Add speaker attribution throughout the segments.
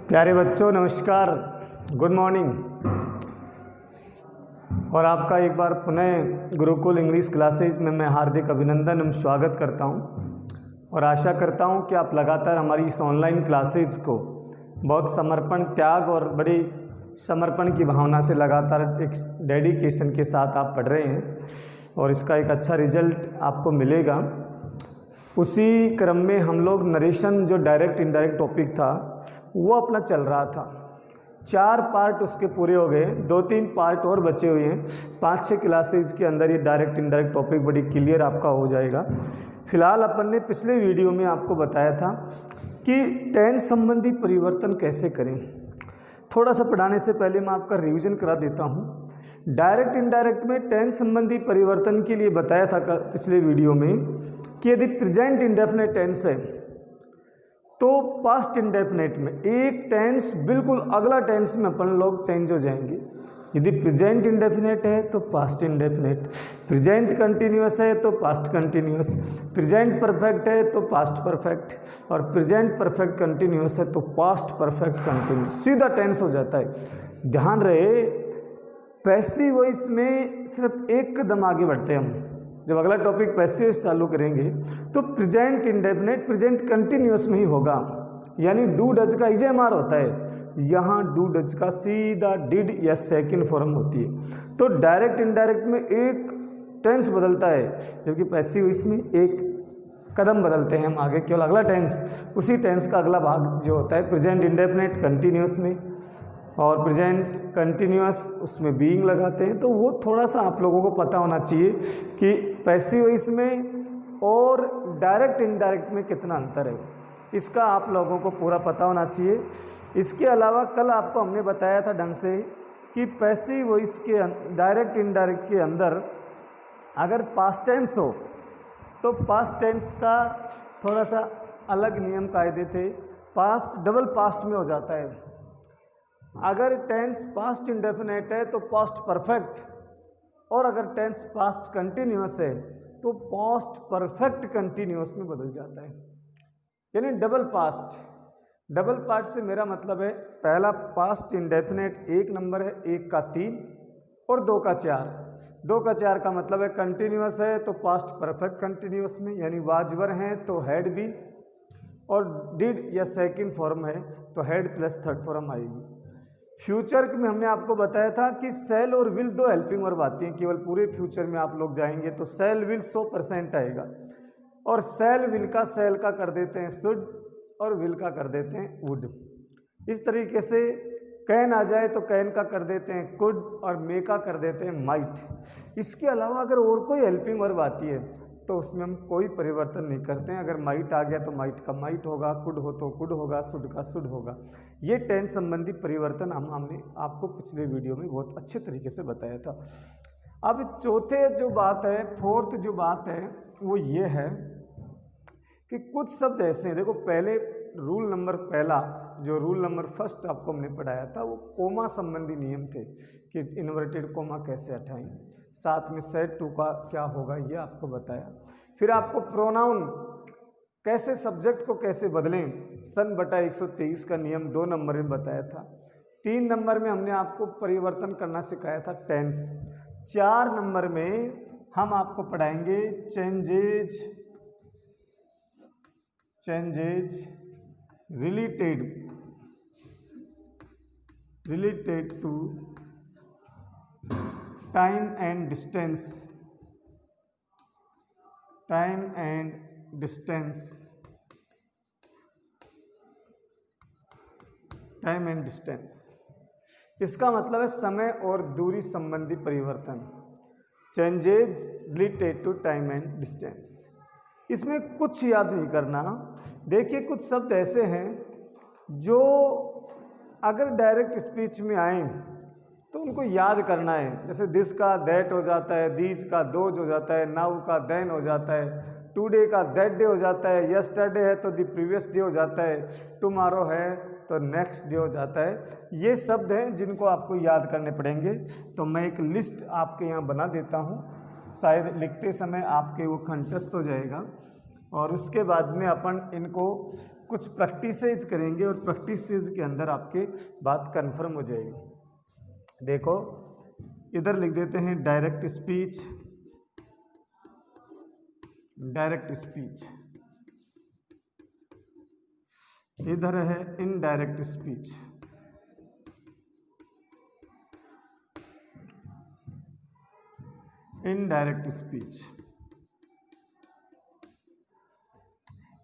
Speaker 1: प्यारे बच्चों नमस्कार, गुड मॉर्निंग। और आपका एक बार पुनः गुरुकुल इंग्लिश क्लासेज में मैं हार्दिक अभिनंदन एवं स्वागत करता हूं और आशा करता हूं कि आप लगातार हमारी इस ऑनलाइन क्लासेज को बहुत समर्पण, त्याग और बड़ी समर्पण की भावना से लगातार एक डेडिकेशन के साथ आप पढ़ रहे हैं और इसका एक अच्छा रिजल्ट आपको मिलेगा। उसी क्रम में हम लोग नरेशन जो डायरेक्ट इनडायरेक्ट टॉपिक था वो अपना चल रहा था। 4 पार्ट उसके पूरे हो गए, 2-3 पार्ट और बचे हुए हैं। 5-6 क्लासेज के अंदर ये डायरेक्ट इनडायरेक्ट टॉपिक बड़ी क्लियर आपका हो जाएगा। फिलहाल अपन ने पिछले वीडियो में आपको बताया था कि टेंस संबंधी परिवर्तन कैसे करें। थोड़ा सा पढ़ाने से पहले मैं आपका रिवीजन करा देता हूँ। डायरेक्ट इनडायरेक्ट में टेंस संबंधी परिवर्तन के लिए बताया था पिछले वीडियो में कि यदि प्रेजेंट इंडेफिनिट टेंस है तो पास्ट इंडेफिनिट में एक टेंस बिल्कुल अगला टेंस में अपन लोग चेंज हो जाएंगे। यदि प्रेजेंट इंडेफिनिट है तो पास्ट इंडेफिनिट, प्रेजेंट कंटिन्यूअस है तो पास्ट कंटिन्यूअस, प्रेजेंट परफेक्ट है तो पास्ट परफेक्ट और प्रेजेंट परफेक्ट कंटिन्यूअस है तो पास्ट परफेक्ट कंटिन्यूअस, सीधा टेंस हो जाता है। ध्यान रहे, पैसिव वॉइस में सिर्फ एक कदम आगे बढ़ते हैं हम। जब अगला टॉपिक पैसिव चालू करेंगे तो प्रेजेंट इंडेफिनिट प्रेजेंट कंटिन्यूअस में ही होगा, यानी डू डज का इजेएमआर होता है। यहाँ डू डज का सीधा डिड या सेकंड फॉर्म होती है। तो डायरेक्ट इनडायरेक्ट में एक टेंस बदलता है, जबकि पैसिव वॉइस में एक कदम बदलते हैं हम आगे, केवल अगला टेंस, उसी टेंस का अगला भाग जो होता है प्रेजेंट इंडेफिनिट कंटिन्यूअस में और प्रेजेंट कंटिन्यूअस उसमें बीइंग लगाते हैं। तो वो थोड़ा सा आप लोगों को पता होना चाहिए कि पैसिव वॉइस में और डायरेक्ट इनडायरेक्ट में कितना अंतर है, इसका आप लोगों को पूरा पता होना चाहिए। इसके अलावा कल आपको हमने बताया था ढंग से कि पैसिव वॉइस के डायरेक्ट इनडायरेक्ट के अंदर अगर पास्ट टेंस हो तो पास्ट टेंस का थोड़ा सा अलग नियम कायदे थे। पास्ट डबल पास्ट में हो जाता है। अगर टेंस पास्ट इंडेफिनिट है तो पास्ट परफेक्ट, और अगर टेंस पास्ट कंटिन्यूअस है तो पास्ट परफेक्ट कंटिन्यूअस में बदल जाता है, यानी डबल पास्ट। डबल पास्ट से मेरा मतलब है पहला पास्ट इंडेफिनिट 1 नंबर है, 1 का 3 और 2 का 4। 2 का 4 का मतलब है कंटिन्यूअस है तो पास्ट परफेक्ट कंटिन्यूअस में, यानी वाजवर हैं तो हैड बीन, और डिड या सेकंड फॉर्म है तो हैड प्लस थर्ड फॉर्म आएगी। फ्यूचर में हमने आपको बताया था कि सेल और विल 2 हेल्पिंग वर्ब आती हैं। केवल पूरे फ्यूचर में आप लोग जाएंगे तो सेल विल 100% आएगा, और सेल विल का सेल का कर देते हैं शुड और विल का कर देते हैं वुड। इस तरीके से कैन आ जाए तो कैन का कर देते हैं कुड और मे का कर देते हैं माइट। इसके अलावा अगर और कोई हेल्पिंग वर्ब आती है तो उसमें हम कोई परिवर्तन नहीं करते हैं। अगर माइट आ गया तो माइट का माइट होगा, कुड हो तो कुड होगा, शुड का शुड होगा। ये टेंस संबंधी परिवर्तन हमने आपको पिछले वीडियो में बहुत अच्छे तरीके से बताया था। अब चौथे जो बात है, फोर्थ जो बात है वो ये है कि कुछ शब्द ऐसे हैं। देखो, पहले रूल नंबर पहला, जो रूल नंबर फर्स्ट आपको हमने पढ़ाया था वो कोमा संबंधी नियम थे कि इन्वर्टेड कोमा कैसे हटाएं, साथ में सेट टू का क्या होगा ये आपको बताया। फिर आपको प्रोनाउन कैसे, सब्जेक्ट को कैसे बदलें, सन बटा 123 का नियम 2 नंबर में बताया था। 3 नंबर में हमने आपको परिवर्तन करना सिखाया था टेंस। 4 नंबर में हम आपको पढ़ाएंगे changes related to time and distance, इसका मतलब है समय और दूरी संबंधी परिवर्तन। Changes related to time and distance, इसमें कुछ याद नहीं करना। देखिए, कुछ शब्द ऐसे हैं जो अगर डायरेक्ट स्पीच में आए तो उनको याद करना है। जैसे दिस का दैट हो जाता है, दीज का दोज हो जाता है, नाउ का देन हो जाता है, टुडे का दैट डे हो जाता है, यस्टरडे है तो द प्रीवियस डे हो जाता है, टुमारो है तो नेक्स्ट डे हो जाता है। ये शब्द हैं जिनको आपको याद करने पड़ेंगे। तो मैं एक लिस्ट आपके यहाँ बना देता हूँ, शायद लिखते समय आपके वो कंठस्थ हो जाएगा और उसके बाद में अपन इनको कुछ प्रैक्टिसेज करेंगे और प्रैक्टिसेज के अंदर आपके बात कंफर्म हो जाएगी। देखो इधर लिख देते हैं डायरेक्ट स्पीच, डायरेक्ट स्पीच, इधर है indirect speech. Indirect speech,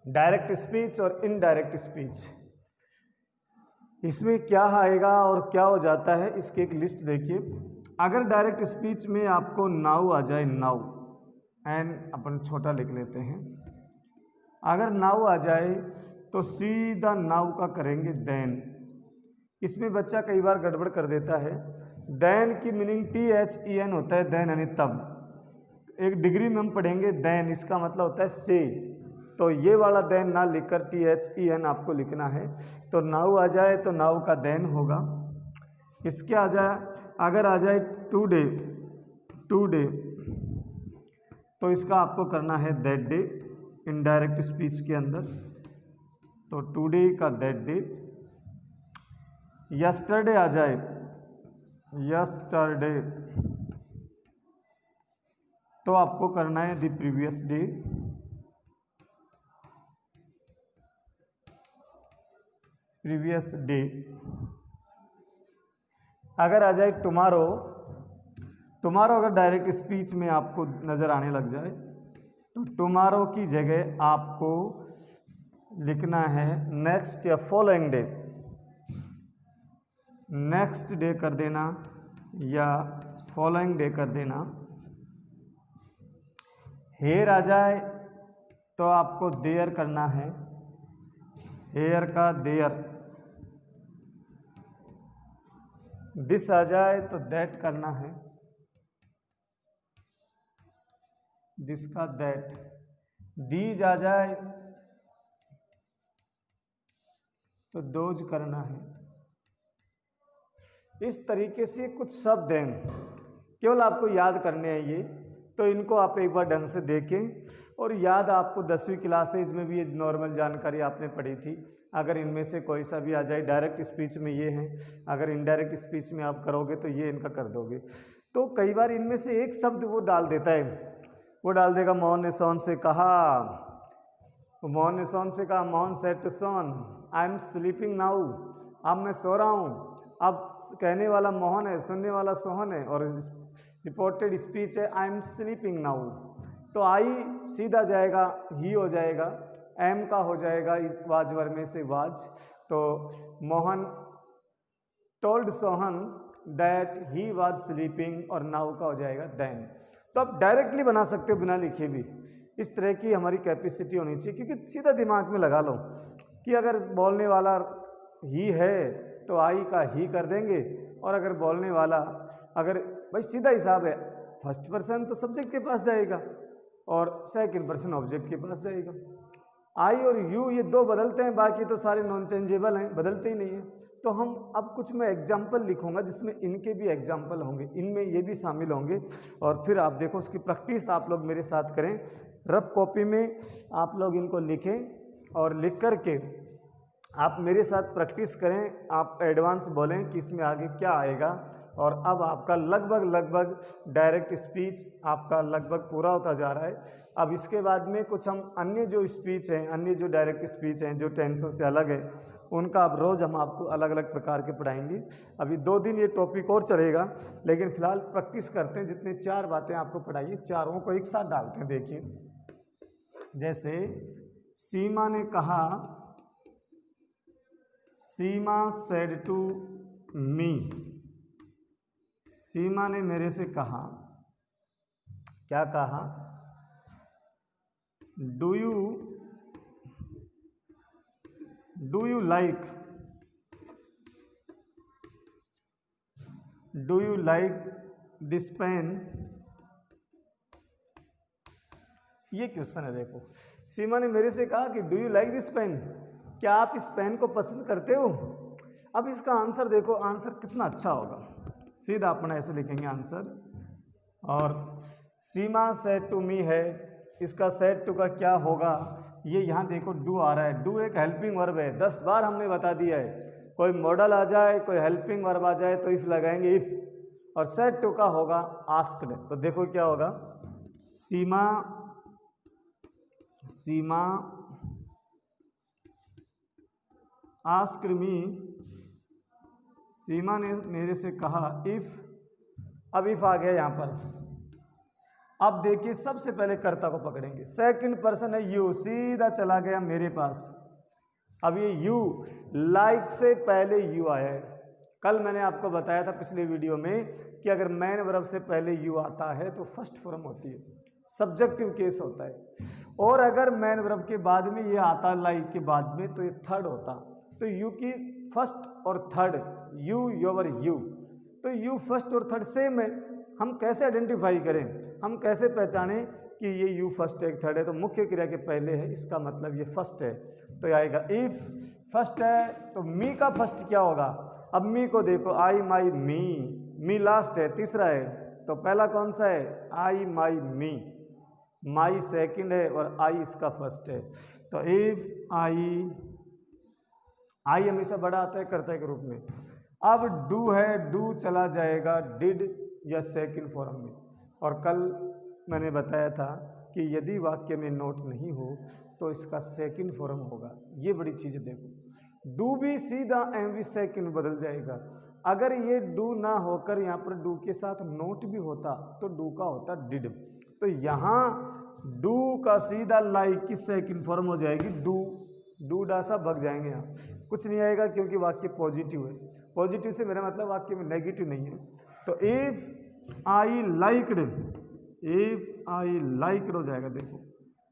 Speaker 1: direct speech और इनडायरेक्ट स्पीच, इसमें क्या आएगा और क्या हो जाता है इसकी एक लिस्ट देखिए। अगर डायरेक्ट स्पीच में आपको नाउ आ जाए, नाउ, एन अपन छोटा लिख लेते हैं, अगर नाउ आ जाए तो सीधा नाउ का करेंगे देन। इसमें बच्चा कई बार गड़बड़ कर देता है। देन की मीनिंग THEN होता है, देन यानी तब। एक डिग्री में हम पढ़ेंगे देन, इसका मतलब होता है से, तो ये वाला देन ना लिखकर THEN आपको लिखना है। तो नाउ आ जाए तो नाउ का देन होगा। इसके आ जाए, अगर आ जाए टुडे, टुडे, तो इसका आपको करना है दैट डे, इनडायरेक्ट स्पीच के अंदर। तो टुडे का दैट डे। यस्टरडे आ जाए, यस्टरडे, तो आपको करना है the previous day. Previous day. अगर आ जाए टुमारो, टुमारो अगर डायरेक्ट स्पीच में आपको नज़र आने लग जाए तो टुमारो की जगह आपको लिखना है नेक्स्ट या फॉलोइंग डे, नेक्स्ट डे कर देना या फॉलोइंग डे कर देना। हेयर आ जाए तो आपको देयर करना है, हेयर का देयर। दिस आ जाए तो दैट करना है, दिस का दैट। दीज आ जाए तो दोज करना है। इस तरीके से कुछ शब्द हैं, केवल आपको याद करने हैं ये, तो इनको आप एक बार ढंग से देखें और याद। आपको 10वीं क्लासेज में भी ये नॉर्मल जानकारी आपने पढ़ी थी। अगर इनमें से कोई सा भी आ जाए, डायरेक्ट स्पीच में ये हैं, अगर इनडायरेक्ट स्पीच में आप करोगे तो ये इनका कर दोगे। तो कई बार इनमें से एक शब्द वो डाल देता है, वो डाल देगा मोहन ने सोन से कहा, मोहन ने सोन से कहा, Mohan said to son I am sleeping now, अब मैं सो रहा हूँ। अब कहने वाला मोहन है, सुनने वाला सोहन है, और रिपोर्टेड स्पीच है आई एम स्लीपिंग नाउ। तो आई सीधा जाएगा, ही हो जाएगा, एम का हो जाएगा वाज वर में से वाज। तो Mohan told Sohan that he was sleeping, और नाउ का हो जाएगा देन। तो आप डायरेक्टली बना सकते हो बिना लिखे भी। इस तरह की हमारी कैपेसिटी होनी चाहिए, क्योंकि सीधा दिमाग में लगा लो कि अगर बोलने वाला ही है तो आई का ही कर देंगे, और अगर बोलने वाला, अगर भाई सीधा हिसाब है, फर्स्ट पर्सन तो सब्जेक्ट के पास जाएगा और सेकंड पर्सन ऑब्जेक्ट के पास जाएगा। आई और यू ये दो बदलते हैं, बाकी तो सारे नॉन चेंजेबल हैं, बदलते ही नहीं हैं। तो हम अब कुछ मैं एग्जाम्पल लिखूंगा जिसमें इनके भी एग्जाम्पल होंगे, इनमें ये भी शामिल होंगे, और फिर आप देखो उसकी प्रैक्टिस आप लोग मेरे साथ करें। रफ कॉपी में आप लोग इनको लिखें और लिख कर के आप मेरे साथ प्रैक्टिस करें। आप एडवांस बोलें कि इसमें आगे क्या आएगा, और अब आपका लगभग डायरेक्ट स्पीच आपका लगभग पूरा होता जा रहा है। अब इसके बाद में कुछ हम अन्य जो स्पीच हैं, अन्य जो डायरेक्ट स्पीच हैं जो टेंसों से अलग है, उनका अब रोज़ हम आपको अलग अलग प्रकार के पढ़ाएंगे। अभी 2 दिन ये टॉपिक और चलेगा, लेकिन फ़िलहाल प्रैक्टिस करते हैं। जितने 4 बातें आपको पढ़ाइए, चारों को एक साथ डालते हैं। देखिए, जैसे सीमा ने कहा, सीमा सेड टू मी, सीमा ने मेरे से कहा, क्या कहा, do you like, do you like this pen. ये क्वेश्चन है। देखो, सीमा ने मेरे से कहा कि do you like this pen, क्या आप इस पेन को पसंद करते हो। अब इसका आंसर देखो, आंसर कितना अच्छा होगा। सीधा अपना ऐसे लिखेंगे आंसर, और सीमा सेड टू मी है, इसका सेट टू का क्या होगा, ये यहाँ देखो डू आ रहा है। डू एक हेल्पिंग वर्ब है, 10 बार हमने बता दिया है। कोई मॉडल आ जाए, कोई हेल्पिंग वर्ब आ जाए तो इफ लगाएंगे इफ, और सेट टू का होगा आस्क्ड। तो देखो क्या होगा, सीमा आस्क्ड मी, सीमा ने मेरे से कहा इफ। अब इफ आ गया यहाँ पर। अब देखिए सबसे पहले कर्ता को पकड़ेंगे, सेकंड पर्सन है यू, सीधा चला गया मेरे पास। अब ये यू लाइक से पहले यू आया है। कल मैंने आपको बताया था पिछले वीडियो में कि अगर मैन वर्ब से पहले यू आता है तो फर्स्ट फॉर्म होती है, सब्जेक्टिव केस होता है। और अगर मैन वर्ब के बाद में ये आता लाइक के बाद में तो ये थर्ड होता। तो यू की फर्स्ट और थर्ड, यू योवर यू, तो यू फर्स्ट और थर्ड सेम है। हम कैसे आइडेंटिफाई करें, हम कैसे पहचानें कि ये यू फर्स्ट है थर्ड है। तो मुख्य क्रिया के पहले है, इसका मतलब ये फर्स्ट है। तो ये आएगा इफ फर्स्ट है तो मी का फर्स्ट क्या होगा। अब मी को देखो, आई माई मी लास्ट है, तीसरा है। तो पहला कौन सा है, आई माई मी, माई सेकंड है और आई इसका फर्स्ट है। तो इफ आई हमेशा बड़ा आता है कर्ता के रूप में। अब डू है, डू चला जाएगा डिड या सेकंड फॉर्म में। और कल मैंने बताया था कि यदि वाक्य में नोट नहीं हो तो इसका सेकंड फॉर्म होगा। ये बड़ी चीज़ देखो, डू भी सीधा एमवी सेकंड बदल जाएगा। अगर ये डू ना होकर यहाँ पर डू के साथ नोट भी होता तो डू का होता डिड। तो यहाँ डू का सीधा लाइक की सेकंड फॉर्म हो जाएगी डू डासा भग जाएंगे, यहाँ कुछ नहीं आएगा क्योंकि वाक्य पॉजिटिव है। पॉजिटिव से मेरा मतलब वाक्य में नेगेटिव नहीं है। तो इफ आई लाइक्ड हो जाएगा। देखो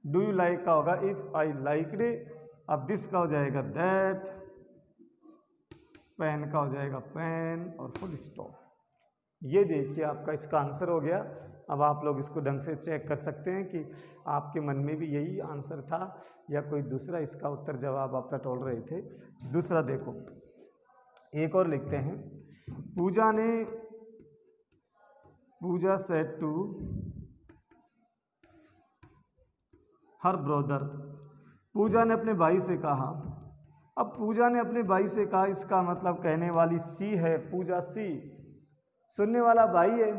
Speaker 1: डू यू लाइक का होगा इफ आई लाइक्ड। अब दिस का हो जाएगा दैट, पेन का हो जाएगा पेन और फुल स्टॉप। ये देखिए आपका इसका आंसर हो गया। अब आप लोग इसको ढंग से चेक कर सकते हैं कि आपके मन में भी यही आंसर था या कोई दूसरा इसका उत्तर जवाब आप टटोल रहे थे। दूसरा देखो, एक और लिखते हैं। पूजा सेड टू हर ब्रदर, पूजा ने अपने भाई से कहा। अब पूजा ने अपने भाई से कहा, इसका मतलब कहने वाली सी है, पूजा सी, सुनने वाला भाई है,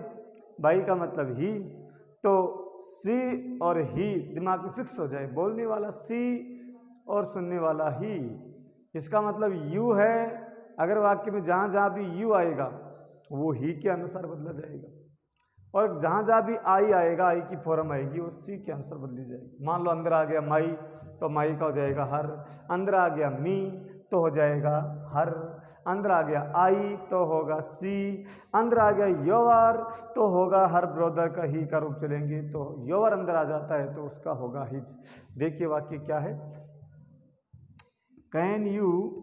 Speaker 1: भाई का मतलब ही। तो सी और ही दिमाग में फिक्स हो जाए, बोलने वाला सी और सुनने वाला ही, इसका मतलब यू है। अगर वाक्य में जहाँ जहाँ भी यू आएगा वो ही के अनुसार बदला जाएगा, और जहाँ जहाँ भी आई आएगा, आई की फॉर्म आएगी, वो सी के अनुसार बदली जाएगी। मान लो अंदर आ गया माई तो माई का हो जाएगा हर, अंदर आ गया मी तो हो जाएगा हर, अंदर आ गया आई तो होगा सी, अंदर आ गया योवर तो होगा हर ब्रदर का ही का रूप चलेंगे। तो योवर अंदर आ जाता है तो उसका होगा हिज। देखिए वाक्य क्या है, can you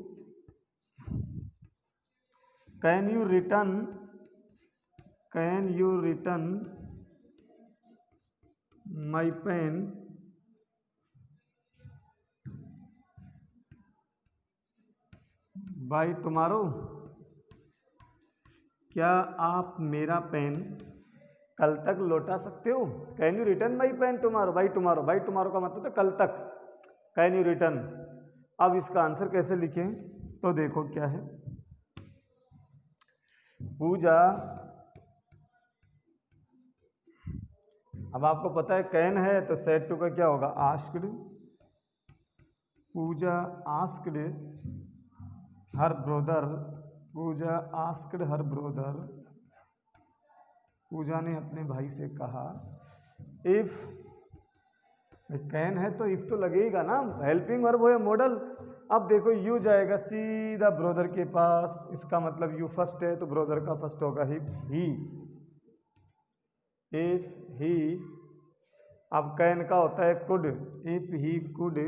Speaker 1: return my pen by tomorrow, क्या आप मेरा पेन कल तक लौटा सकते हो। Can you return my pen tomorrow, by tomorrow, by tomorrow का मतलब है कल तक, कैन यू रिटर्न। अब इसका आंसर कैसे लिखें, तो देखो क्या है, पूजा, अब आपको पता है कैन है तो सेड टू का क्या होगा आस्क्ड। पूजा आस्क्ड हर ब्रदर, पूजा आस्क्ड हर ब्रदर, पूजा ने अपने भाई से कहा। इफ कैन है तो इफ तो लगेगा ना, हेल्पिंग वर्ब हो या मॉडल। अब देखो यू जाएगा सीधा ब्रदर के पास, इसका मतलब यू फर्स्ट है तो ब्रदर का फर्स्ट होगा ही। इफ ही, अब कैन का होता है could, if he could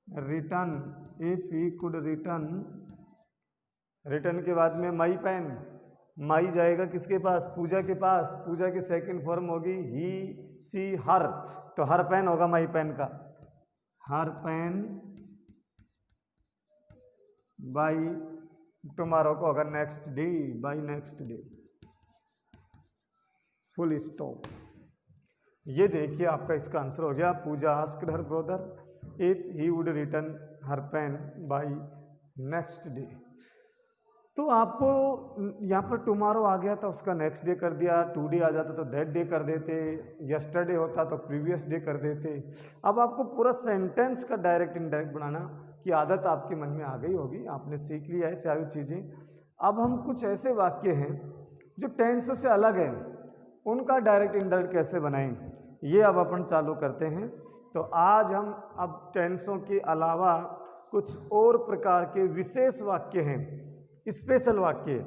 Speaker 1: return, if he could return, return के बाद में माई पेन, माई जाएगा किसके पास, पूजा के पास, पूजा की सेकंड फॉर्म होगी ही सी हर, तो हर पेन होगा माई पेन का, हर पेन बाई टुमारो को होगा next day, by next day, full stop. ये देखिए आपका इसका आंसर हो गया। Pooja asked her brother if he would return her pen by next day. तो आपको यहाँ पर टुमारो आ गया था, उसका नेक्स्ट डे कर दिया। टू डे आ जाता तो दैट डे कर देते, यस्टरडे होता तो प्रीवियस डे कर देते। अब आपको पूरा सेंटेंस का डायरेक्ट इनडायरेक्ट बनाना की आदत आपके मन में आ गई होगी, आपने सीख लिया है चारों चीज़ें। अब हम कुछ ऐसे वाक्य हैं जो टेंसों से अलग हैं, उनका डायरेक्ट इनडायरेक्ट कैसे बनाएं, ये अब अपन चालू करते हैं। तो आज हम अब टेंसों के अलावा कुछ और प्रकार के विशेष वाक्य हैं, स्पेशल वाक्य,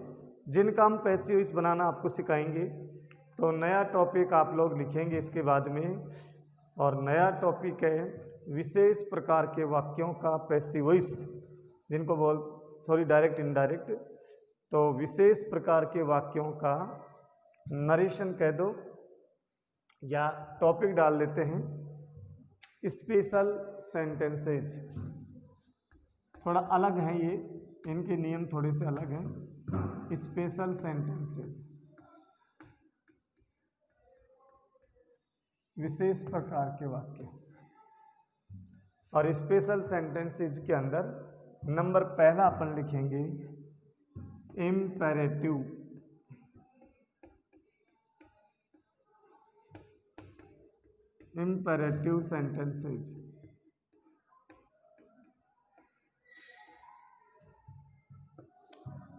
Speaker 1: जिनका हम पैसिव वॉइस बनाना आपको सिखाएंगे। तो नया टॉपिक आप लोग लिखेंगे इसके बाद में, और नया टॉपिक है विशेष प्रकार के वाक्यों का पैसिव वॉइस, जिनको डायरेक्ट इनडायरेक्ट। तो विशेष प्रकार के वाक्यों का नरेशन कह दो या टॉपिक डाल देते हैं, स्पेशल सेंटेंसेज। थोड़ा अलग है ये, इनके नियम थोड़े से अलग हैं। स्पेशल सेंटेंसेज, विशेष प्रकार के वाक्य। और स्पेशल सेंटेंसेज के अंदर नंबर पहला अपन लिखेंगे इम्पेरेटिव। Imperative sentences.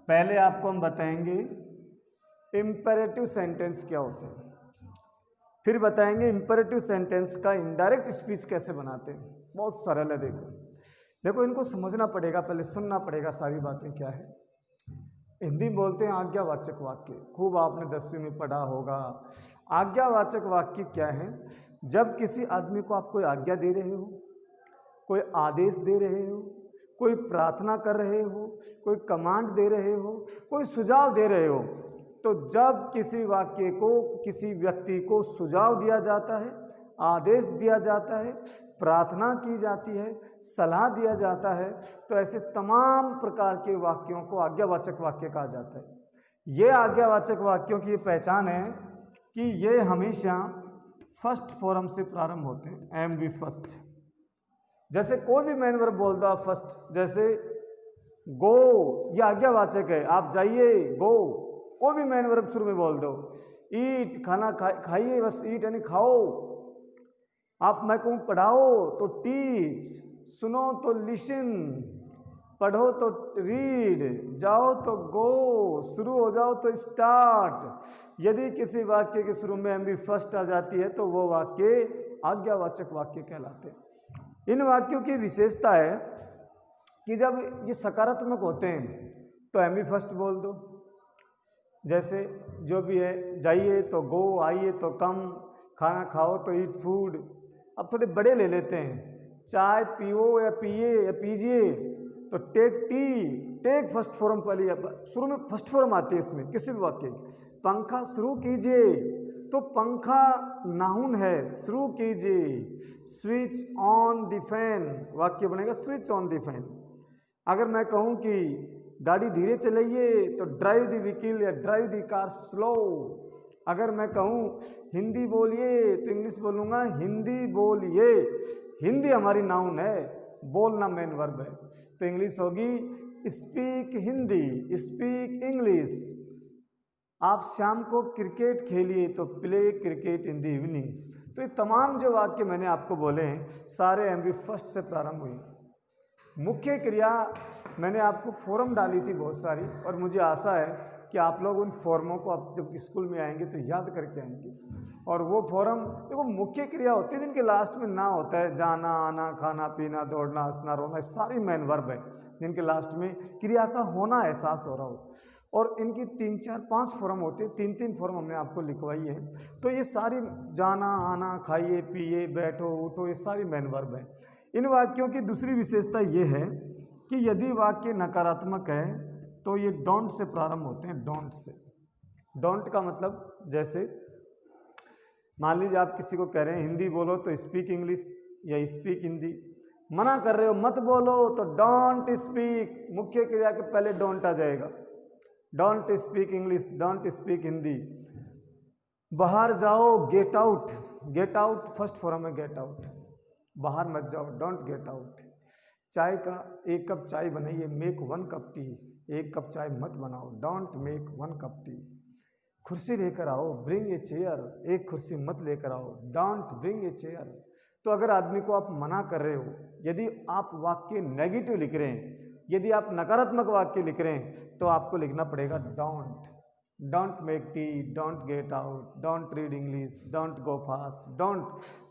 Speaker 1: पहले आपको हम बताएंगे इम्पेरेटिव सेंटेंस क्या होते हैं, फिर बताएंगे इम्पेरेटिव सेंटेंस का इनडायरेक्ट स्पीच कैसे बनाते हैं। बहुत सरल है, देखो इनको समझना पड़ेगा, पहले सुनना पड़ेगा सारी बातें क्या है। हिंदी में बोलते हैं आज्ञावाचक वाक्य, खूब आपने 10वीं में पढ़ा होगा। आज्ञावाचक वाक्य क्या है? जब किसी आदमी को आप कोई आज्ञा दे रहे हो, कोई आदेश दे रहे हो, कोई प्रार्थना कर रहे हो, कोई कमांड दे रहे हो, कोई सुझाव दे रहे हो, तो जब किसी वाक्य को किसी व्यक्ति को सुझाव दिया जाता है, आदेश दिया जाता है, प्रार्थना की जाती है, सलाह दिया जाता है, तो ऐसे तमाम प्रकार के वाक्यों को आज्ञावाचक वाक्य कहा जाता है। ये आज्ञावाचक वाक्यों की पहचान है कि ये हमेशा फर्स्ट फॉर्म से प्रारंभ होते हैं, एम वी फर्स्ट। जैसे कोई भी मैन वर्ब बोल दो आप फर्स्ट, जैसे गो, ये आज्ञावाचक है, आप जाइए, गो। कोई भी मैन वर्ब शुरू में बोल दो। ईट, खाना खाइए, बस ईट यानी खाओ। आप मैं कहूँ पढ़ाओ तो टीच, सुनो तो लिसन, पढ़ो तो रीड, जाओ तो गो, शुरू हो जाओ तो स्टार्ट। यदि किसी वाक्य के शुरू में एम बी फर्स्ट आ जाती है तो वो वाक्य आज्ञावाचक वाक्य कहलाते हैं। इन वाक्यों की विशेषता है कि जब ये सकारात्मक होते हैं तो एम बी फर्स्ट बोल दो। जैसे जो भी है, जाइए तो गो, आइए तो कम, खाना खाओ तो ईट फूड। अब थोड़े बड़े ले लेते हैं, चाय पियो या पिए या पीजिए तो take tea, take first form वाली शुरू में फर्स्ट फॉर्म आती है इसमें किसी भी वाक्य। पंखा शुरू कीजिए तो पंखा नाउन है, शुरू कीजिए। स्विच ऑन द फैन, वाक्य बनेगा स्विच ऑन द फैन। अगर मैं कहूँ कि गाड़ी धीरे चलाइए तो ड्राइव द व्हीकल या ड्राइव द कार स्लो। अगर मैं कहूँ हिंदी बोलिए तो इंग्लिश बोलूँगा हिंदी बोलिए। हिंदी हमारी नाउन है, बोलना मेन वर्ब है, तो इंग्लिश होगी स्पीक हिंदी, स्पीक इंग्लिश। आप शाम को क्रिकेट खेलिए तो play cricket in the evening. तो ये तमाम जो वाक्य मैंने आपको बोले हैं सारे एम बी फर्स्ट से प्रारंभ हुए। मुख्य क्रिया मैंने आपको फॉर्म डाली थी बहुत सारी, और मुझे आशा है कि आप लोग उन फॉर्मों को आप जब स्कूल में आएंगे तो याद करके आएंगे। और वो फॉर्म देखो मुख्य क्रिया होती है जिनके लास्ट में ना होता है, जाना, आना, खाना, पीना, दौड़ना, हंसना, रोना, सारी मेन वर्ब है जिनके लास्ट में क्रिया का होना एहसास हो रहा हो। और इनकी 3, 4, 5 फॉर्म होते हैं, 3 फॉर्म हमने आपको लिखवाई है। तो ये सारी जाना, आना, खाइए, पिए, बैठो, उठो, ये सारी मेन वर्ब है। इन वाक्यों की दूसरी विशेषता ये है कि यदि वाक्य नकारात्मक है तो ये डोंट से प्रारंभ होते हैं, डोंट से। डोंट का मतलब जैसे मान लीजिए आप किसी को कह रहे हैं हिंदी बोलो तो स्पीक इंग्लिश या स्पीक हिंदी। मना कर रहे हो मत बोलो तो डोंट स्पीक, मुख्य क्रिया के पहले डोंट आ जाएगा। Don't speak English, don't speak Hindi. बाहर जाओ, get out. Get out first form है गेट आउट, बाहर मत जाओ, डोंट गेट आउट। चाय का 1 कप चाय बनाइए, मेक 1 कप टी। 1 कप चाय मत बनाओ, डोंट मेक 1 कप टी। कुर्सी लेकर आओ, ब्रिंग ए चेयर। 1 कुर्सी मत लेकर आओ, डोंट ब्रिंग ए चेयर। तो अगर आदमी को आप मना कर रहे हो, यदि आप वाक्य नेगेटिव लिख रहे हैं, यदि आप नकारात्मक वाक्य लिख रहे हैं, तो आपको लिखना पड़ेगा don't. Don't make tea, don't get out, don't read English, don't go fast, don't.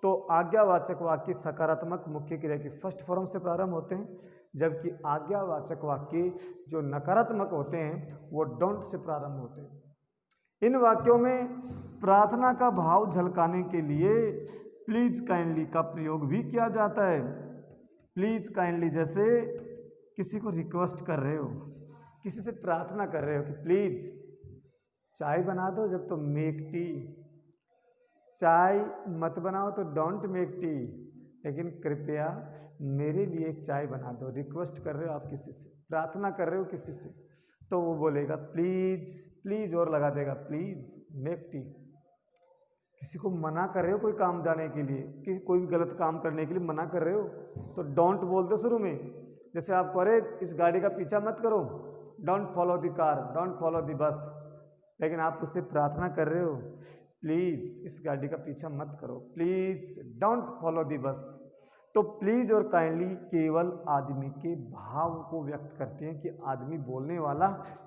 Speaker 1: तो आज्ञावाचक वाक्य सकारात्मक मुख्य क्रिया की फर्स्ट फॉर्म से प्रारंभ होते हैं, जबकि आज्ञावाचक वाक्य जो नकारात्मक होते हैं वो डोंट से प्रारंभ होते हैं। इन वाक्यों में प्रार्थना का भाव झलकाने के लिए प्लीज काइंडली का प्रयोग भी किया जाता है। प्लीज काइंडली जैसे किसी को रिक्वेस्ट कर रहे हो, किसी से प्रार्थना कर रहे हो कि प्लीज चाय बना दो, जब तो मेक टी। चाय मत बनाओ तो डोंट मेक टी, लेकिन कृपया मेरे लिए एक चाय बना दो। रिक्वेस्ट कर रहे हो आप किसी से, प्रार्थना कर रहे हो किसी से, तो वो बोलेगा प्लीज, प्लीज और लगा देगा प्लीज मेक टी। किसी को मना कर रहे हो कोई काम जाने के लिए, किसी कोई भी गलत काम करने के लिए मना कर रहे हो, तो डोंट बोल दो शुरू में। जैसे आप कह रहे इस गाड़ी का पीछा मत करो, don't follow the car, don't follow the bus. लेकिन आप उससे प्रार्थना कर रहे हो प्लीज इस गाड़ी का पीछा मत करो, please don't follow the bus. तो प्लीज और काइंडली केवल आदमी के भाव को व्यक्त करते हैं कि आदमी बोलने वाला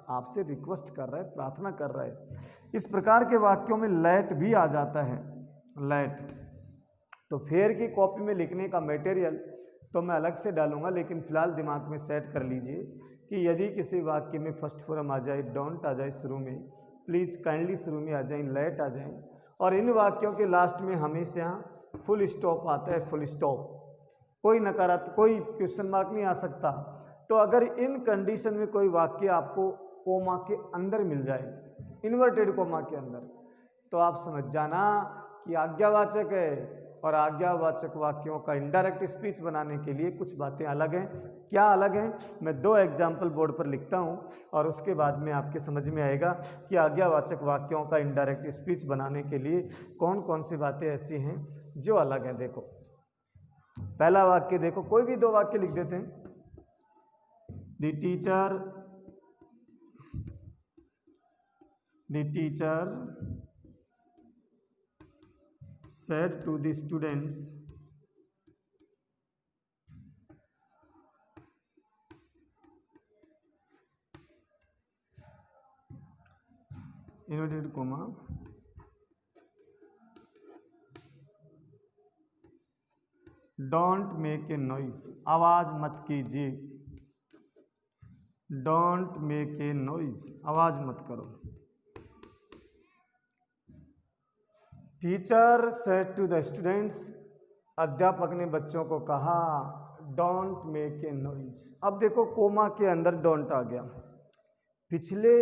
Speaker 1: आपसे रिक्वेस्ट कर रहा है, प्रार्थना कर रहा है। इस प्रकार के वाक्यों में लेट भी आ जाता है, लेट। तो फेयर की कॉपी में लिखने का मटेरियल तो मैं अलग से डालूंगा, लेकिन फिलहाल दिमाग में सेट कर लीजिए कि यदि किसी वाक्य में फर्स्ट फॉर्म आ जाए, डोंट आ जाए शुरू में, प्लीज काइंडली शुरू में आ जाए, लेट आ जाए, और इन वाक्यों के लास्ट में हमेशा फुल स्टॉप आता है, फुल स्टॉप। कोई नकारात्मक, कोई क्वेश्चन मार्क नहीं आ सकता। तो अगर इन कंडीशन में कोई वाक्य आपको कोमा के अंदर मिल जाए, इन्वर्टेड कोमा के अंदर, तो आप समझ जाना कि आज्ञावाचक है। और आज्ञावाचक वाक्यों का इनडायरेक्ट स्पीच बनाने के लिए कुछ बातें अलग हैं। क्या अलग हैं, मैं 2 एग्जाम्पल बोर्ड पर लिखता हूं और उसके बाद में आपके समझ में आएगा कि आज्ञावाचक वाक्यों का इनडायरेक्ट स्पीच बनाने के लिए कौन कौन सी बातें ऐसी हैं जो अलग हैं। देखो पहला वाक्य देखो, कोई भी 2 वाक्य लिख देते हैं। The teacher said to the students, inverted comma, don't make a noise, आवाज मत कीजिए, डोंट मेक ए नॉइज, आवाज मत करो। Teacher said to the students, अध्यापक ने बच्चों को कहा डोंट मेक ए नॉइज। अब देखो कोमा के अंदर डोंट आ गया। पिछले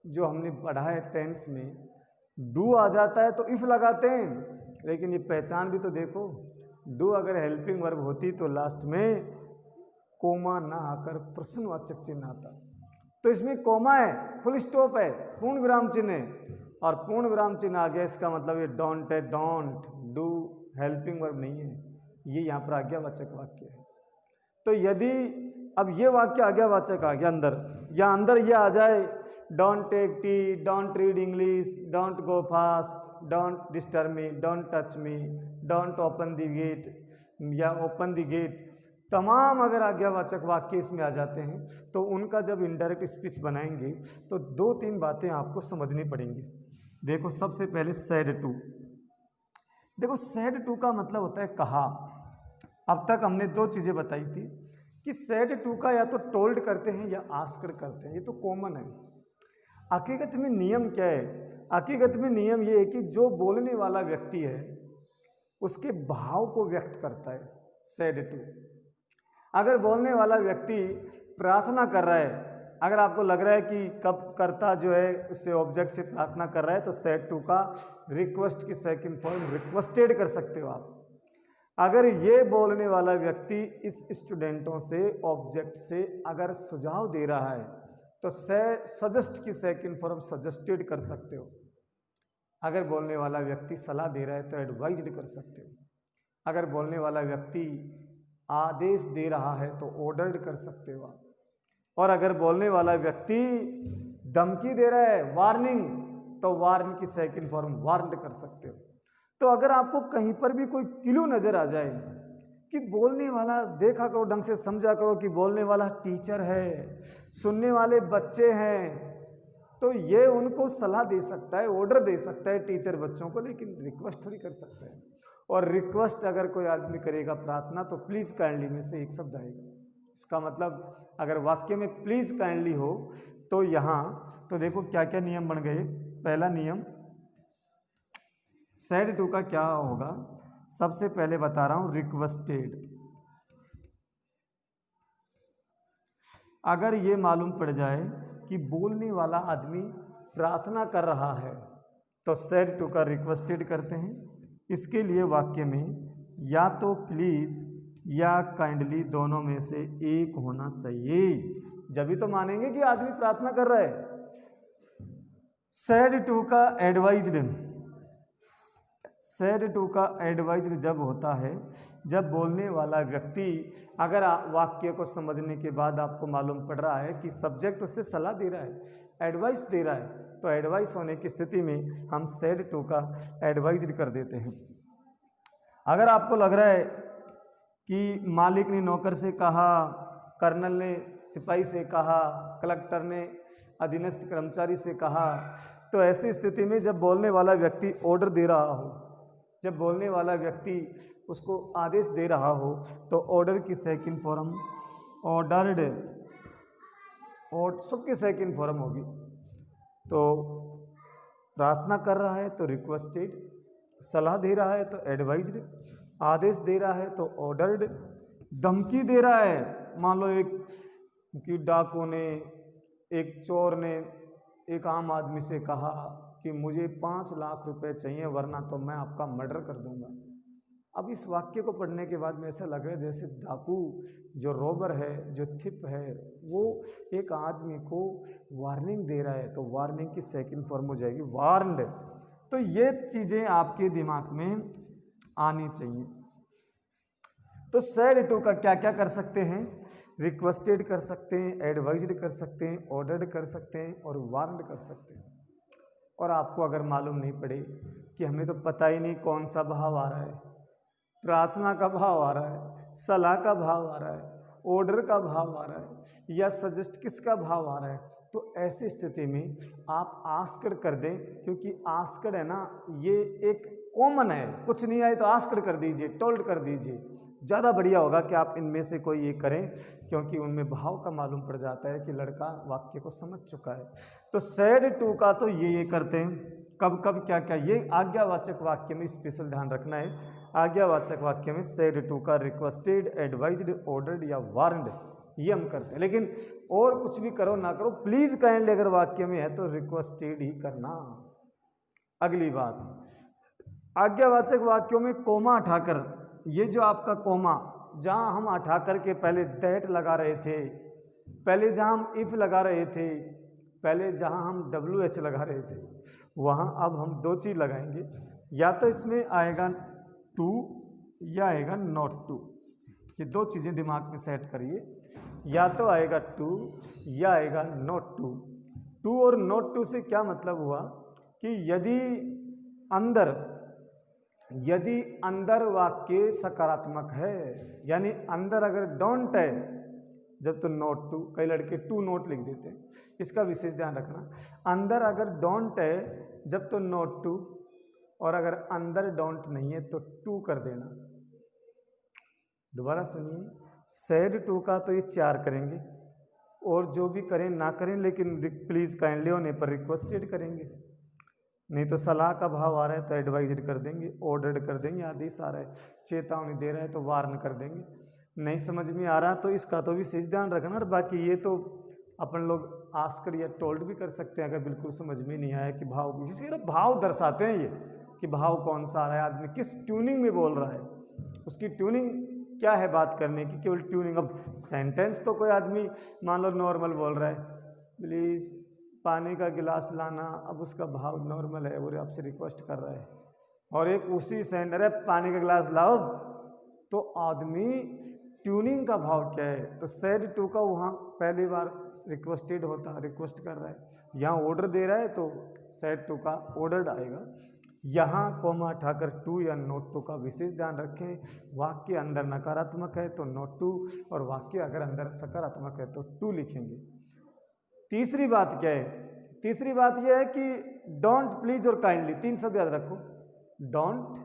Speaker 1: जो हमने पढ़ा है टेंस में डू आ जाता है तो इफ लगाते हैं, लेकिन ये पहचान भी तो देखो, डू अगर हेल्पिंग वर्ब होती तो लास्ट में कोमा ना आकर प्रश्नवाचक चिन्ह आता। तो इसमें कोमा है, फुल स्टॉप है, पूर्ण विराम चिन्ह है, और पूर्ण विराम चिन्ह आ गया, इसका मतलब ये डोंट है। डोंट, डू हेल्पिंग वर्ब नहीं है, ये यहाँ पर आज्ञावाचक वाक्य है। तो यदि अब ये वाक्य आज्ञावाचक आ गया अंदर, या अंदर ये आ जाए don't take tea, don't read English, don't go fast, don't disturb me, don't touch me, don't open the gate, या ओपन द गेट, तमाम अगर आज्ञावाचक वाक्य इसमें आ जाते हैं तो उनका जब इनडायरेक्ट स्पीच बनाएंगे तो 2-3 बातें आपको समझनी पड़ेंगी। देखो सबसे पहले सैड टू। देखो सैड टू का मतलब होता है कहा। अब तक हमने 2 चीज़ें बताई थी कि सैड टू का या तो टोल्ड करते हैं या आस्क्ड करते हैं, ये तो कॉमन है। हकीकत में नियम क्या है? हकीकत में नियम ये है कि जो बोलने वाला व्यक्ति है उसके भाव को व्यक्त करता है सैड टू। अगर बोलने वाला व्यक्ति प्रार्थना कर रहा है, अगर आपको लग रहा है कि कब कर्ता जो है उससे ऑब्जेक्ट से प्रार्थना कर रहा है, तो सैड टू का रिक्वेस्ट की सेकंड फॉर्म रिक्वेस्टेड कर सकते हो आप। अगर ये बोलने वाला व्यक्ति इस स्टूडेंटों से ऑब्जेक्ट से अगर सुझाव दे रहा है तो सजेस्ट की सेकंड फॉर्म सजेस्टेड कर सकते हो। अगर बोलने वाला व्यक्ति सलाह दे रहा है तो एडवाइज्ड कर सकते हो। अगर बोलने वाला व्यक्ति आदेश दे रहा है तो ऑर्डर्ड कर सकते हो आप। और अगर बोलने वाला व्यक्ति धमकी दे रहा है, वार्निंग, तो वार्न की सेकंड फॉर्म वार्नड कर सकते हो। तो अगर आपको कहीं पर भी कोई क्लू नजर आ जाए कि बोलने वाला, देखा करो, ढंग से समझा करो कि बोलने वाला टीचर है, सुनने वाले बच्चे हैं, तो ये उनको सलाह दे सकता है, ऑर्डर दे सकता है टीचर बच्चों को, लेकिन रिक्वेस्ट थोड़ी कर सकता है। और रिक्वेस्ट अगर कोई आदमी करेगा प्रार्थना तो प्लीज़ काइंडली में से एक शब्द आएगा। इसका मतलब अगर वाक्य में प्लीज़ काइंडली हो तो यहाँ तो देखो क्या क्या नियम बन गए। पहला नियम सेड टू का क्या होगा, सबसे पहले बता रहा हूँ, रिक्वेस्टेड। अगर ये मालूम पड़ जाए कि बोलने वाला आदमी प्रार्थना कर रहा है तो सेड टू का रिक्वेस्टेड करते हैं। इसके लिए वाक्य में या तो प्लीज़ या काइंडली दोनों में से एक होना चाहिए, जब भी तो मानेंगे कि आदमी प्रार्थना कर रहा है। सेड टू का एडवाइज्ड, सेड टू का एडवाइज्ड जब होता है जब बोलने वाला व्यक्ति, अगर वाक्य को समझने के बाद आपको मालूम पड़ रहा है कि सब्जेक्ट उससे सलाह दे रहा है, एडवाइस दे रहा है, तो एडवाइस होने की स्थिति में हम सेड टू का एडवाइज्ड कर देते हैं। अगर आपको लग रहा है कि मालिक ने नौकर से कहा, कर्नल ने सिपाही से कहा, कलेक्टर ने अधीनस्थ कर्मचारी से कहा, तो ऐसी स्थिति में जब बोलने वाला व्यक्ति ऑर्डर दे रहा हो, जब बोलने वाला व्यक्ति उसको आदेश दे रहा हो, तो ऑर्डर की सेकंड फॉर्म ऑर्डर्ड, और सबकी सेकंड फॉर्म होगी। तो प्रार्थना कर रहा है तो रिक्वेस्टेड, सलाह दे रहा है तो एडवाइज्ड, आदेश दे रहा है तो ऑर्डर्ड, धमकी दे रहा है, मान लो एक कि डाकू ने, एक चोर ने एक आम आदमी से कहा कि मुझे 5 लाख रुपए चाहिए वरना तो मैं आपका मर्डर कर दूंगा। अब इस वाक्य को पढ़ने के बाद में ऐसा लग रहा है जैसे डाकू, जो रोबर है, जो थिप है, वो एक आदमी को वार्निंग दे रहा है, तो वार्निंग की सेकंड फॉर्म हो जाएगी वार्नड। तो ये चीज़ें आपके दिमाग में आनी चाहिए। तो सेड टू का क्या क्या कर सकते हैं, रिक्वेस्टेड कर सकते हैं, एडवाइज्ड कर सकते हैं, ऑर्डर्ड कर सकते हैं और वार्नड कर सकते हैं। और आपको अगर मालूम नहीं पड़े कि हमें तो पता ही नहीं कौन सा भाव आ रहा है, प्रार्थना का भाव आ रहा है, सलाह का भाव आ रहा है, ऑर्डर का भाव आ रहा है, या सजेस्ट किसका भाव आ रहा है, तो ऐसी स्थिति में आप आस्क्ड कर दें, क्योंकि आस्क्ड है ना, ये एक कॉमन है, कुछ नहीं आए तो आस्क्ड कर दीजिए, टोल्ड कर दीजिए, ज़्यादा बढ़िया होगा कि आप इनमें से कोई एक करें, क्योंकि उनमें भाव का मालूम पड़ जाता है कि लड़का वाक्य को समझ चुका है। तो सेड टू का तो ये करते हैं, कब कब क्या क्या, ये आज्ञावाचक वाक्य में स्पेशल ध्यान रखना है। आज्ञावाचक वाक्य में सेड टू का रिक्वेस्टेड, एडवाइज्ड, ऑर्डर्ड या वार्नड, ये हम करते हैं। लेकिन और कुछ भी करो ना करो, प्लीज़ काइंडली अगर वाक्य में है तो रिक्वेस्टेड ही करना। अगली बात, आज्ञावाचक वाक्यों में कोमा हटाकर, ये जो आपका कोमा, जहाँ हम हटा करके पहले दैट लगा रहे थे, पहले जहाँ हम इफ़ लगा रहे थे, पहले जहाँ हम WH लगा रहे थे, वहाँ अब हम 2 चीज़ लगाएंगे, या तो इसमें आएगा टू या आएगा नॉट टू। ये 2 चीज़ें दिमाग में सेट करिए, या तो आएगा टू या आएगा नॉट टू। टू और नॉट टू से क्या मतलब हुआ कि यदि अंदर वाक्य सकारात्मक है, यानी अंदर अगर डोंट है जब तो नॉट टू, कई लड़के टू नोट लिख देते हैं, इसका विशेष ध्यान रखना। अंदर अगर डोंट है जब तो नॉट टू, और अगर अंदर डोंट नहीं है तो टू कर देना। दोबारा सुनिए, सेड टू का तो ये 4 करेंगे, और जो भी करें ना करें, लेकिन प्लीज़ काइंडली होने पर रिक्वेस्टेड करेंगे, नहीं तो सलाह का भाव आ रहा है तो एडवाइज्ड कर देंगे, ऑर्डर्ड कर देंगे, आदेश आ रहा है, चेतावनी दे रहा है तो वार्न कर देंगे। नहीं समझ में आ रहा तो इसका तो विशेष ध्यान रखना। और बाकी ये तो अपन लोग आस्क्ड या टोल्ड भी कर सकते हैं, अगर बिल्कुल समझ में नहीं आया कि भाव, जिसके भाव दर्शाते हैं ये कि भाव कौन सा आ रहा है, आदमी किस ट्यूनिंग में बोल रहा है, उसकी ट्यूनिंग क्या है बात करने की, केवल ट्यूनिंग। अब सेंटेंस तो कोई आदमी मान लो नॉर्मल बोल रहा है, प्लीज़ पानी का गिलास लाना, अब उसका भाव नॉर्मल है, वो आपसे रिक्वेस्ट कर रहा है, और एक उसी सेंडर है पानी का गिलास लाओ, तो आदमी ट्यूनिंग का भाव क्या है, तो सैड टू का वहाँ पहली बार रिक्वेस्टेड होता, रिक्वेस्ट कर रहा है, यहाँ ऑर्डर दे रहा है तो सैड टू का ऑर्डर्ड आएगा। यहाँ कोमा उठाकर टू या नोट टू का विशेष ध्यान रखें। वाक्य अंदर नकारात्मक है तो नोट टू, और वाक्य अगर अंदर सकारात्मक है तो टू लिखेंगे। तीसरी बात क्या है, तीसरी बात यह है कि डोंट, प्लीज और काइंडली, तीन शब्द याद रखो, डोंट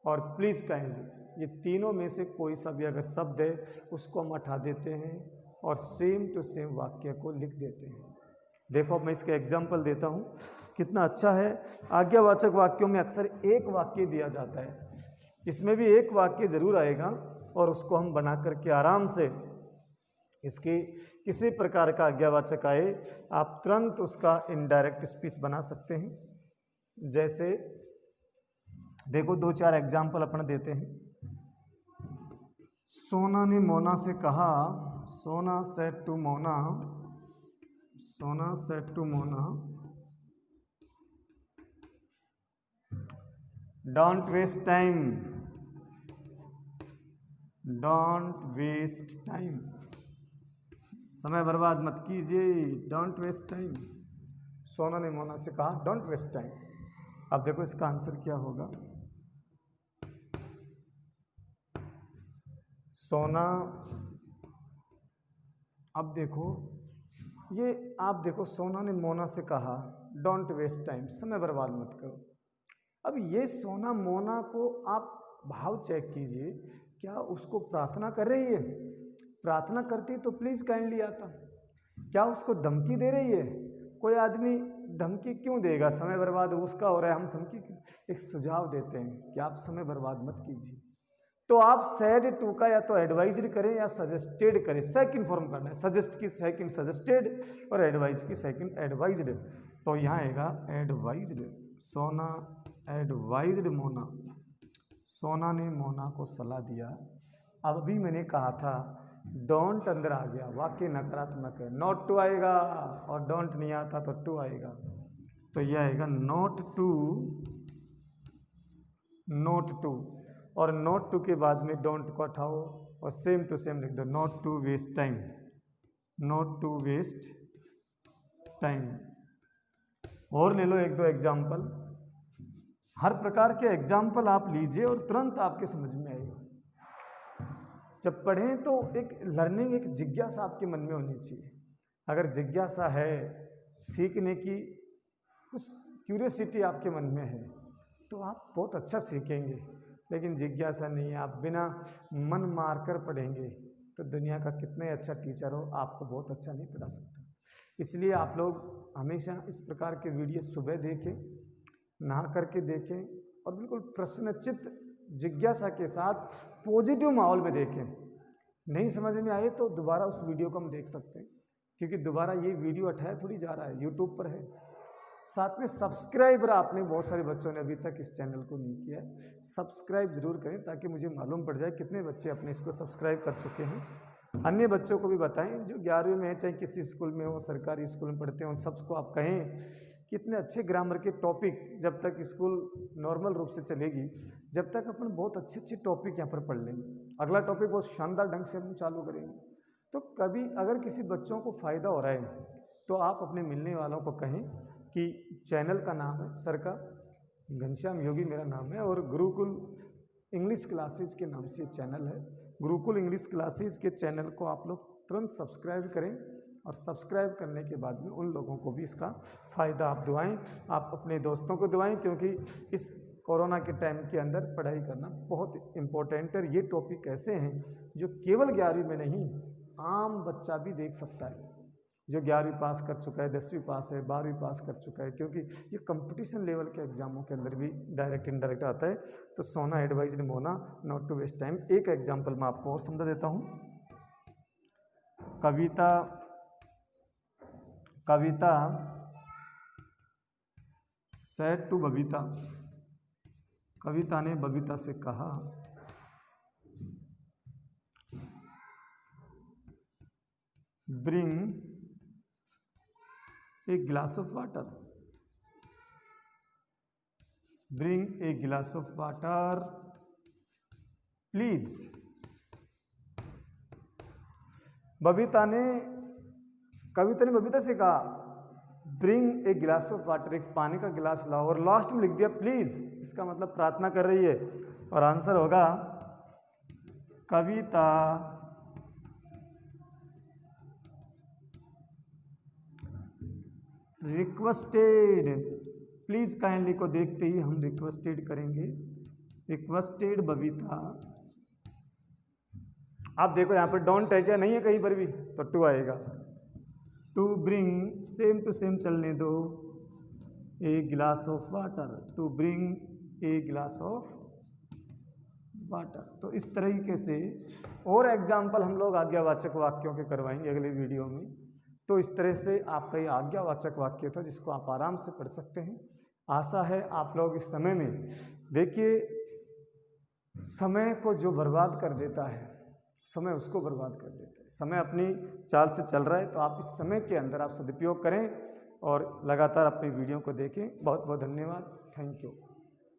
Speaker 1: और प्लीज काइंडली, ये तीनों में से कोई सा भी अगर शब्द है उसको हम हटा देते हैं और सेम टू सेम वाक्य को लिख देते हैं। देखो मैं इसका एग्जाम्पल देता हूँ, कितना अच्छा है। आज्ञावाचक वाक्यों में अक्सर एक वाक्य दिया जाता है, इसमें भी एक वाक्य जरूर आएगा, और उसको हम बना करके आराम से, इसके किसी प्रकार का आज्ञावाचक आए आप तुरंत उसका इनडायरेक्ट स्पीच बना सकते हैं। जैसे देखो दो चार एग्जाम्पल अपन देते हैं। सोना ने मोना से कहा, सोना said to Mona, Sona said to Mona, don't waste time, don't waste time, समय बर्बाद मत कीजिए, डोंट वेस्ट टाइम। सोना ने मोना से कहा डोंट वेस्ट टाइम। अब देखो इसका आंसर क्या होगा। सोना, अब देखो ये, आप देखो सोना ने मोना से कहा डोंट वेस्ट टाइम, समय बर्बाद मत करो। अब ये सोना मोना को आप भाव चेक कीजिए, क्या उसको प्रार्थना कर रही है? प्रार्थना करती तो प्लीज काइंडली आता। क्या उसको धमकी दे रही है? कोई आदमी धमकी क्यों देगा, समय बर्बाद उसका हो रहा है, हम धमकी क्यों? एक सुझाव देते हैं कि आप समय बर्बाद मत कीजिए। तो आप सैड टू का या तो एडवाइज्ड करें या सजेस्टेड करें, सेकंड फॉर्म करना है, सजेस्ट की सेकंड सजेस्टेड और एडवाइज की सेकंड एडवाइज्ड। तो यहाँ आएगा एडवाइज्ड। सोना एडवाइज्ड मोना, सोना ने मोना को सलाह दिया। अब भी मैंने कहा था डोंट अंदर आ गया, वाक्य नकारात्मक है, नॉट टू आएगा, और डोंट नहीं आता तो टू आएगा, तो यह आएगा नॉट टू, नॉट टू, और नॉट टू के बाद में डोंट को हटाओ और सेम टू सेम लिख दो, not to waste time, not to waste time. और ले लो एक दो एग्जाम्पल, हर प्रकार के एग्जाम्पल आप लीजिए और तुरंत आपके समझ में आएगा। जब पढ़ें तो एक लर्निंग, एक जिज्ञासा आपके मन में होनी चाहिए। अगर जिज्ञासा है सीखने की, कुछ क्यूरियोसिटी आपके मन में है तो आप बहुत अच्छा सीखेंगे। लेकिन जिज्ञासा नहीं है, आप बिना मन मार कर पढ़ेंगे तो दुनिया का कितने अच्छा टीचर हो आपको बहुत अच्छा नहीं पढ़ा सकता। इसलिए आप लोग हमेशा इस प्रकार के वीडियो सुबह देखें, नहा करके देखें, और बिल्कुल प्रश्नचित जिज्ञासा के साथ पॉजिटिव माहौल में देखें। नहीं समझ में आए तो दोबारा उस वीडियो को हम देख सकते हैं, क्योंकि दोबारा ये वीडियो हटाया थोड़ी जा रहा है, यूट्यूब पर है। साथ में सब्सक्राइबर आपने बहुत सारे बच्चों ने अभी तक इस चैनल को नहीं किया है, सब्सक्राइब जरूर करें ताकि मुझे मालूम पड़ जाए कितने बच्चे अपने इसको सब्सक्राइब कर चुके हैं। अन्य बच्चों को भी बताएं जो 11वीं में है, चाहे किसी स्कूल में हो, सरकारी स्कूल में पढ़ते हो, उन सबको आप कहें कितने अच्छे ग्रामर के टॉपिक, जब तक स्कूल नॉर्मल रूप से चलेगी, जब तक अपन बहुत अच्छे अच्छे टॉपिक यहाँ पर पढ़ लेंगे। अगला टॉपिक बहुत शानदार ढंग से हम चालू करेंगे। तो कभी अगर किसी बच्चों को फ़ायदा हो रहा है तो आप अपने मिलने वालों को कहें कि चैनल का नाम है सर का, घनश्याम योगी मेरा नाम है, और गुरुकुल इंग्लिश क्लासेज के नाम से चैनल है। गुरुकुल इंग्लिश क्लासेज के चैनल को आप लोग तुरंत सब्सक्राइब करें, और सब्सक्राइब करने के बाद में उन लोगों को भी इसका फ़ायदा आप दिवाएं, आप अपने दोस्तों को दिवाएं, क्योंकि इस कोरोना के टाइम के अंदर पढ़ाई करना बहुत इम्पोर्टेंट है। ये टॉपिक ऐसे हैं जो केवल 11वीं में नहीं, आम बच्चा भी देख सकता है, जो 11वीं पास कर चुका है, 10वीं पास है, 12वीं पास कर चुका है, क्योंकि ये कंपटीशन लेवल के एग्जामों के अंदर भी डायरेक्ट इनडायरेक्ट आता है। तो Sona advised Mona, not to waste time. एक एग्जाम्पल मैं आपको और समझा देता हूँ। कविता, कविता सेड टू बबीता, कविता ने बबीता से कहा bring a glass of water, bring a glass of water please. कविता ने बबीता से कहा bring a glass of water, एक पानी का गिलास लाओ, और लास्ट में लिख दिया प्लीज। इसका मतलब प्रार्थना कर रही है, और आंसर होगा कविता रिक्वेस्टेड। प्लीज काइंडली को देखते ही हम रिक्वेस्टेड करेंगे, रिक्वेस्टेड बबीता। आप देखो यहाँ पर डोंट है क्या, नहीं है कहीं पर भी, तो टू आएगा। To bring, same to same चलने दो, a glass of water, to bring a glass of water. तो इस तरीके से और एग्जाम्पल हम लोग आज्ञावाचक वाक्यों के करवाएंगे अगले वीडियो में। तो इस तरह से आपका ये आज्ञावाचक वाक्य था जिसको आप आराम से पढ़ सकते हैं। आशा है आप लोग इस समय में, देखिए समय को जो बर्बाद कर देता है, समय उसको बर्बाद कर देता है। समय अपनी चाल से चल रहा है, तो आप इस समय के अंदर आप सदुपयोग करें और लगातार अपनी वीडियो को देखें। बहुत बहुत धन्यवाद, थैंक यू।